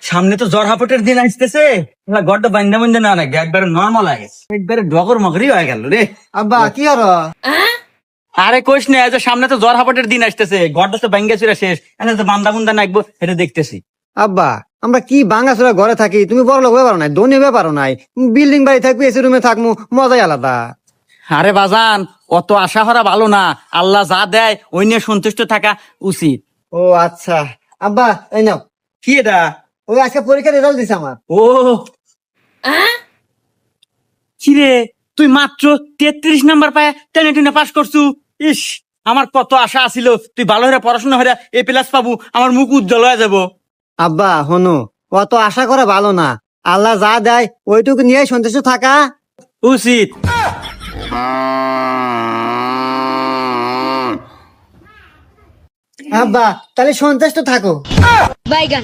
সামনে তো জ্বর হাপটের দিন আসতেছে, গড্ডা বান্ধা বান্ধা না রাখবে, একবারে নর্মাল আগে একবারে ডগর মগরি হয়ে গেল রে। আব্বা কি হলো? আরে কোশ না, যে সামনে তো জ্বর হাপটের দিন আসতেছে, গড্ডা তো ভাঙ্গা চুরা শেষ, এনে তো বান্ধা বুন্দা নাকবো এটা দেখতেছি। আব্বা আমরা কি ভাঙাচোরা ঘরে থাকি, তুমি বড় লোক ব্যাপারও নাই, ধনী ব্যাপারও নাই, বিল্ডিং বাড়ি থাকবি, এসি রুমে থাকবো, মজাই আলাদা। আরে বাজান, অত আশা করা ভালো না, আল্লাহ যা দেয় ওই নিয়ে সন্তুষ্ট থাকা উচিত। ও আচ্ছা আব্বা এই নাও, কি এটা? ওই আজকে পরীক্ষার রেজাল্ট দিছে আমার। ও কিরে, তুই মাত্র 33 নাম্বার পায় টেনে টেনে পাস করছু। ইস, আমার কত আশা আছিল তুই ভালো হয়ে পড়াশোনা হয়ে A+ পাবো, আমার মুখ উজ্জ্বল হয়ে যাবো। আব্বা হনু, অত আশা করা ভালো না, আল্লাহ যা দেয় ওইটুকু নিয়ে সন্তুষ্ট থাকা উচিত। আব্বা তাহলে সন্তুষ্ট থাকো। বাইগান